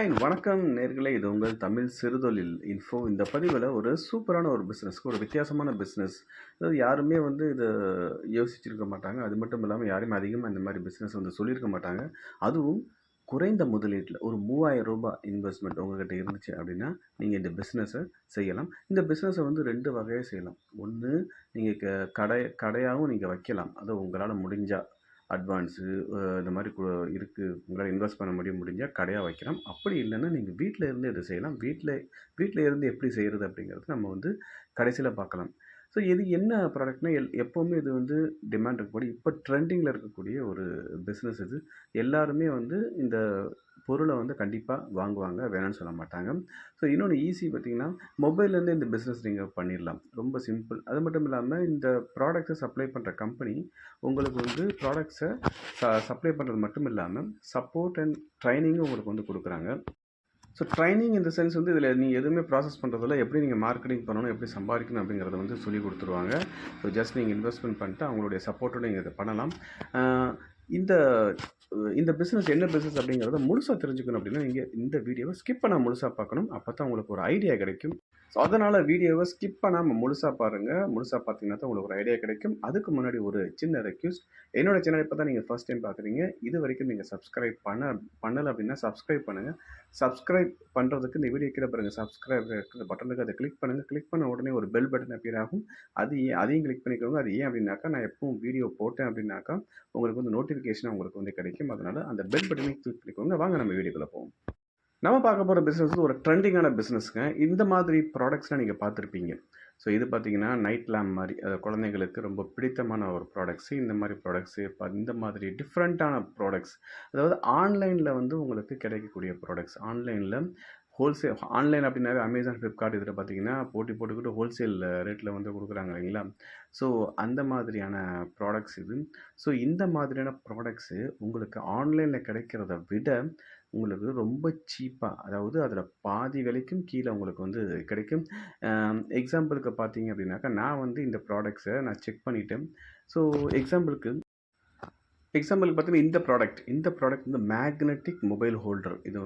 Fine. வணக்கம் நேயர்களே. இது உங்கள் தமிழ் சிறுதொழில் இன்ஃபோ. இந்த பதிவுல ஒரு சூப்பரான ஒரு பிசினஸ்க்கு ஒரு வித்தியாசமான பிசினஸ். அதாவது யாருமே இத யோசிச்சிருக்க மாட்டாங்க. அது மட்டும் இல்லாம யாருமே அதிகமா இந்த மாரி பிசினஸ் சொல்லியிருக்க மாட்டாங்க. அதுவும் குறைந்த முதலீட்ல ஒரு ரூ. 3000 இன்வெஸ்ட்மென்ட் உங்ககிட்ட இருந்துச்சு அப்படின்னா, நீங்க இந்த பிசினஸ செய்யலாம். இந்த பிசினஸ 2 வகையா செய்யலாம். ஒண்ணு, நீங்க கடையாவும் நீங்க வைக்கலாம். அது உங்களால முடிஞ்சா. அட்வான்ஸு இந்த மாரி இருக்கு. உங்களால இன்வெஸ்ட் பண்ண முடிஞ்சா கடையா வைக்கலாம். அப்படி இல்லன்னா, நீங்க வீட்ல இருந்தே இத செய்யலாம். வீட்ல இருந்து எப்படி செய்றது அப்படிங்கிறது நம்ம கடைசில பார்க்கலாம். ஸோ இது என்ன ப்ராடக்ட்னா, எப்பவுமே இது டிமாண்ட் இருக்கக்கூடிய, இப்ப ட்ரெண்டிங்ல இருக்கக்கூடிய ஒரு பிசினஸ் இது. எல்லாருமே இந்த பொருள கண்டிப்பா வாங்குவாங்க. வேணான்னு சொல்ல மாட்டாங்க. ஸோ இன்னொன்னு ஈஸி பார்த்தீங்கன்னா, மொபைல்லேருந்தே இந்த பிசினஸ் நீங்க பண்ணிடலாம். ரொம்ப சிம்பிள். அது மட்டும் இல்லாம இந்த ப்ராடக்ட்ஸ சப்ளை பண்ற கம்பெனி உங்களுக்கு ப்ராடக்ட்ஸ சப்ளை பண்றது மட்டும் இல்லாம, சப்போர்ட் அண்ட் ட்ரெய்னிங்கும் உங்களுக்கு குடுக்குறாங்க. So training in the sense இதில நீங்க எதுவுமே ப்ராசஸ் பண்ணுறதில்ல. எப்படி நீங்க மார்க்கெட்டிங் பண்ணணும், எப்படி சம்பாதிக்கணும் அப்படிங்கிறத சொல்லிக் குடுத்துருவாங்க. ஸோ ஜஸ்ட் நீங்க இன்வெஸ்ட்மென்ட் பண்ணிட்டு அவங்களுடைய சப்போர்ட்டோட நீங்க இத பண்ணலாம். அ இந்த இந்த பிசினஸ் என்ன பிசினஸ் அப்படிங்கிறத முழுசா தெரிஞ்சுக்கணும் அப்படின்னா, நீங்க இந்த வீடியோவ ஸ்கிப் பண்ணாம முழுசா பார்க்கணும். அப்பதான் உங்களுக்கு ஒரு ஐடியா கிடைக்கும். ஸோ அதனால வீடியோவ ஸ்கிப் பண்ணாம முழுசா பாருங்க. முழுசா பார்த்தீங்கன்னா தான் உங்களுக்கு ஒரு ஐடியா கிடைக்கும். அதுக்கு முன்னாடி ஒரு சின்ன ரெக்வெஸ்ட். என்னோட சேனல் இப்ப தான் நீங்க ஃபர்ஸ்ட் டைம் பார்க்குறீங்க. இதுவரைக்கும் நீங்க சப்ஸ்கிரைப் பண்ணல அப்படின்னா சப்ஸ்கிரைப் பண்ணுங்க. சப்ஸ்கிரைப் பண்ணுறதுக்கு இந்த வீடியோ கீழ பாருங்க சப்ஸ்கிரைப் இருக்கிற பட்டன் இருக்கு. அதை கிளிக் பண்ணுங்க. கிளிக் பண்ண உடனே ஒரு பெல் பட்டன் அப்பியர் ஆகும். அதையும் கிளிக் பண்ணிக்கோங்க. அது ஏன் அப்படின்னாக்கா, நான் எப்பவும் வீடியோ போட்டேன் அப்படின்னாக்கா, உங்களுக்கு நோட்டிஃபிகேஷனா உங்களுக்கு கிடைக்கும். அதனால அந்த பெல் பட்டனை கிளிக் பண்ணிக்கோங்க. வாங்க நம்ம வீடியோக்குள்ள போவோம். நம்ம பார்க்க போற பிசினஸ் ஒரு ட்ரெண்டிங்கான பிசினஸ்ங்க. இந்த மாதிரி ப்ராடக்ட்ஸ்லாம் நீங்க பார்த்துருப்பீங்க. ஸோ இது பார்த்தீங்கன்னா, நைட் லேம்ப் மாரி குழந்தைங்களுக்கு ரொம்ப பிடித்தமான ஒரு ப்ராடக்ட்ஸ். இந்த மாரி ப்ராடக்ட்ஸ் இந்த மாதிரி டிஃப்ரெண்ட்டான ப்ராடக்ட்ஸ். அதாவது ஆன்லைன்ல உங்களுக்கு கிடைக்கக்கூடிய ப்ராடக்ட்ஸ். ஆன்லைன் அப்படின்னாவே Amazon, Flipkart இதில பார்த்தீங்கன்னா, போட்டி போட்டுக்கிட்டு ஹோல்சேல் ரேட்ல குடுக்குறாங்க இல்லைங்களா? ஸோ அந்த மாதிரியான ப்ராடக்ட்ஸ் இது. ஸோ இந்த மாதிரியான ப்ராடக்ட்ஸு உங்களுக்கு ஆன்லைன்ல கிடைக்கிறத விட உங்களுக்கு ரொம்ப சீப்பா, அதாவது அதில பாதி விலைக்கும் கீழ உங்களுக்கு கிடைக்கும். எக்ஸாம்பிளுக்கு பார்த்தீங்க அப்படின்னாக்கா, நான் இந்த ப்ராடக்ட்ஸ நான் செக் பண்ணிட்டேன். ஸோ எக்ஸாம்பிளுக்கு எக்ஸாம்பிளுக்கு பார்த்தீங்கன்னா, இந்த ப்ராடக்ட் மேக்னெட்டிக் மொபைல் ஹோல்டர். இது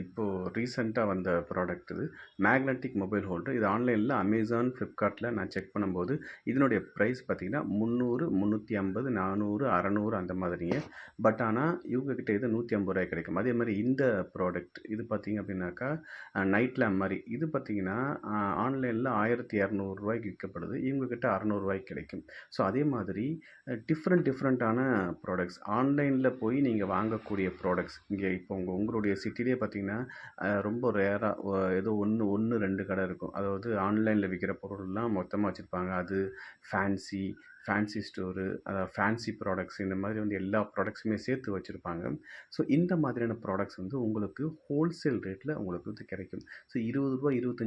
இப்போ ரீசென்ட்டா வந்த ப்ராடக்ட் இது. Magnetic mobile holder. இது ஆன்லைன்ல Amazon, Flipkartல நான் செக் பண்ணும்போது, இதனுடைய பிரைஸ் பார்த்தீங்கன்னா 300, 350, 400, 600 அந்த மாதிரிங்க. பட் ஆனா, இவங்க கிட்ட இது ரூ. 150 கிடைக்கும். அதே மாரி இந்த ப்ராடக்ட் இது பார்த்தீங்க அப்படின்னாக்கா, நைட் லேம்ப் மாரி. இது பார்த்தீங்கன்னா, ஆன்லைன்ல ரூ. 1200 விக்கப்படுது. இவங்க கிட்ட ரூ. 600 கிடைக்கும். ஸோ அதே மாதிரி டிஃப்ரெண்ட்டான ப்ராடக்ட்ஸ். ஆன்லைன்ல போய் நீங்க வாங்கக்கூடிய ப்ராடக்ட்ஸ். இங்க இப்போ உங்களுடைய சிட்டிலயே பார்த்தீங்கன்னா, ரொம்ப ரேரா ஏதோ 1, 2 கடை இருக்கும். அதாவது ஆன்லைன்ல விக்கிற பொருள்லாம் மொத்தமா வச்சிருப்பாங்க. அது ஃபேன்சி ஸ்டோரு, ஃபேன்சி ப்ராடக்ட்ஸ் இந்த மாதிரி எல்லா ப்ராடக்ட்ஸுமே சேர்த்து வச்சிருப்பாங்க. ஸோ இந்த மாதிரியான ப்ராடக்ட்ஸ் உங்களுக்கு ஹோல்சேல் ரேட்ல உங்களுக்கு கிடைக்கும். ஸோ ரூ. 20, ரூ.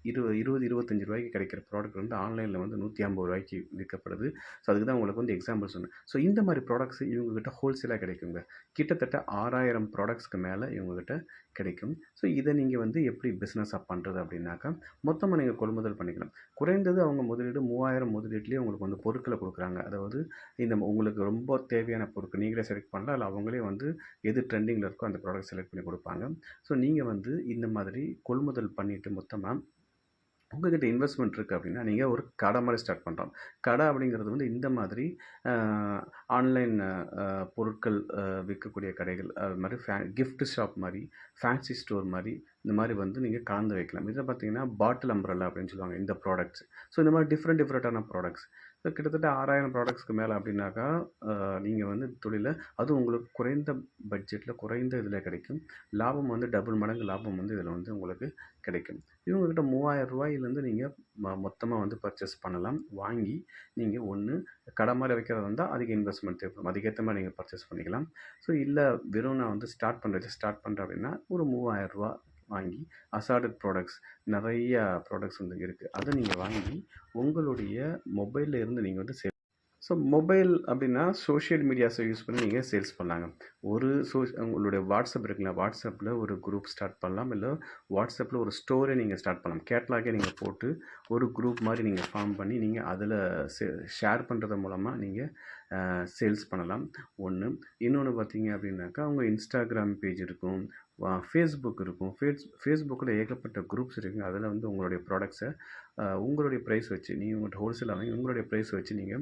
25 20, ரூ. 25 கிடைக்கிற ப்ராடக்ட் ஆன்லைன்ல ரூ. 150 விற்கப்படுது. ஸோ அதுக்கு தான் உங்களுக்கு எக்ஸாம்பிள் சொன்னேன். ஸோ இந்த மாதிரி ப்ராடக்ட்ஸ் இவங்ககிட்ட ஹோல்சேலா கிடைக்குங்க. கிட்டத்தட்ட 6000 ப்ராடக்ட்ஸ்க்கு மேல இவங்ககிட்ட கிடைக்கும். ஸோ இதை நீங்க எப்படி பிசினஸா பண்றது அப்படின்னாக்கா, மொத்தமா நீங்க கொள்முதல் பண்ணிக்கலாம். குறைந்தது அவங்க முதலீடு 3000 முதலீட்டிலேயே உங்களுக்கு பொருட்கள குடுக்குறாங்க. அதாவது உங்களுக்கு ரொம்ப தேவையான பொருட்கள் நீங்களே செலக்ட் பண்ணலாம். இல்ல அவங்களே எது ட்ரெண்டிங்ல இருக்கோ அந்த ப்ராடக்ட் செலக்ட் பண்ணி குடுப்பாங்க. ஸோ நீங்க இந்த மாதிரி கொள்முதல் பண்ணிட்டு மொத்தமா உங்ககிட்ட இன்வெஸ்ட்மெண்ட் இருக்குது அப்படின்னா, நீங்கள் ஒரு கடை மாதிரி ஸ்டார்ட் பண்ணலாம். கடை அப்படிங்கிறது இந்த மாதிரி ஆன்லைன் பொருட்கள் விற்கக்கூடிய கடைகள், அது மாதிரி கிஃப்ட் ஷாப் மாதிரி, ஃபேன்சி ஸ்டோர் மாதிரி, இந்த மாதிரி நீங்கள் கலந்து வைக்கலாம். இதில் பார்த்தீங்கன்னா, பாட்டில் அம்ப்ரெல்லா அப்படின்னு சொல்லுவாங்க இந்த ப்ராடக்ட்ஸ். ஸோ இந்த மாதிரி டிஃப்ரெண்ட்டான ப்ராடக்ட்ஸ். ஸோ கிட்டத்தட்ட 6000 ப்ராடக்ட்ஸ்க்கு மேலே அப்படின்னாக்கா, நீங்கள் தொழில அதுவும் உங்களுக்கு குறைந்த பட்ஜெட்டில் குறைந்த இதில் கிடைக்கும். லாபம் டபுள் மடங்கு லாபம் இதில் உங்களுக்கு கிடைக்கும். இவங்ககிட்ட ரூ. 3000 நீங்கள் மொத்தமா பர்ச்சேஸ் பண்ணலாம். வாங்கி நீங்கள் ஒண்ணு கடை மாதிரி வைக்கிறதா இருந்தால் அதிக இன்வெஸ்ட்மெண்ட் தேவைப்படும். அதுக்கேற்ற மாதிரி நீங்கள் பர்ச்சேஸ் பண்ணிக்கலாம். ஸோ இல்லை வெறும் நான் ஸ்டார்ட் பண்ணுறேன் அப்படின்னா ஒரு ரூ. 3000 வாங்கி அசார்டட் ப்ராடக்ட்ஸ் நிறைய ப்ராடக்ட்ஸ் இருக்குது. அதை நீங்கள் வாங்கி உங்களுடைய மொபைல்ல இருந்து நீங்கள் ஸோ மொபைல் அப்படின்னா சோஷியல் மீடியாஸை யூஸ் பண்ணி நீங்கள் சேல்ஸ் பண்ணலாங்க. உங்களுடைய வாட்ஸ்அப் இருக்குல்ல, வாட்ஸ்அப்பில் ஒரு குரூப் ஸ்டார்ட் பண்ணலாம். இல்லை வாட்ஸ்அப்பில் ஒரு ஸ்டோரே நீங்கள் ஸ்டார்ட் பண்ணலாம். கேட்லாகே நீங்கள் போட்டு ஒரு குரூப் மாதிரி நீங்கள் ஃபார்ம் பண்ணி நீங்கள் அதில் ஷேர் பண்ணுறது மூலமாக நீங்கள் சேல்ஸ் பண்ணலாம். ஒன்று. இன்னொன்று பார்த்தீங்க அப்படின்னாக்கா, உங்கள் இன்ஸ்டாகிராம் பேஜ் இருக்கும், ஃபேஸ்புக் இருக்கும். ஃபேஸ்புக்கில ஏகப்பட்ட குரூப்ஸ் இருக்குங்க. அதில வந்து உங்களுடைய ப்ராடக்ட்ஸ உங்களுடைய பிரைஸ் வச்சு நீங்க உங்கள்ட்ட ஹோல்சேல் வாங்கி உங்களுடைய பிரைஸ் வச்சு நீங்க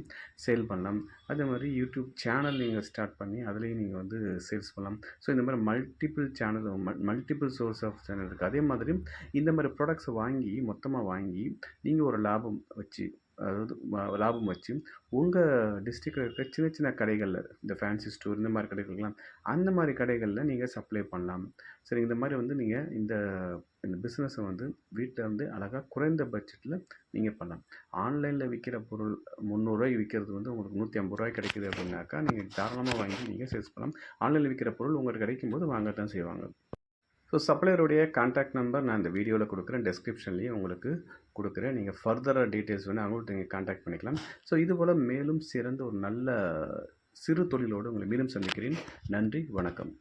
சேல் பண்ணலாம். அதே மாரி யூடியூப் சேனல் நீங்க ஸ்டார்ட் பண்ணி அதிலேயும் நீங்க வந்து சேல்ஸ் பண்ணலாம். ஸோ இந்த மாரி multiple channel multiple source of channel இருக்கு. அதே மாதிரி இந்த மாரி ப்ராடக்ட்ஸ வாங்கி மொத்தமா வாங்கி நீங்க ஒரு லாபம் வச்சு அதாவது லாபம் வச்சு உங்க டிஸ்ட்ரிக்ட்ல இருக்க சின்ன சின்ன கடைகள்ல இந்த ஃபேன்சி ஸ்டோர் இந்த மாரி கடைகள்லாம் அந்த மாரி கடைகள்ல நீங்க சப்ளை பண்ணலாம். சரி இந்த மாரி வந்து நீங்க இந்த இந்த பிசினஸ வந்து வீட்ல இருந்து அழகா குறைந்த பட்ஜெட்ல நீங்க பண்ணலாம். ஆன்லைன்ல விக்கிற பொருள் ரூ. 300 விக்கிறது வந்து உங்களுக்கு ரூ. 150 கிடைக்குது அப்படின்னாக்கா, நீங்க தாராளமா வாங்கி நீங்க சேல்ஸ் பண்ணலாம். ஆன்லைன்ல விக்கிற பொருள் உங்களுக்கு கிடைக்கும்போது வாங்கத்தான் செய்வாங்க. ஸோ சப்ளையருடைய கான்டாக்ட் நம்பர் நான் இந்த வீடியோவில் கொடுக்குறேன். டெஸ்கிரிப்ஷன்லேயும் உங்களுக்கு கொடுக்குறேன். நீங்கள் ஃபர்தராக டீட்டெயில்ஸ் வேணால் அவங்கள்ட்ட நீங்கள் கான்டாக்ட் பண்ணிக்கலாம். ஸோ இதுபோல் மேலும் சிறந்த ஒரு நல்ல சிறு தொழிலோடு உங்களை மீண்டும் சந்திக்கிறேன். நன்றி, வணக்கம்.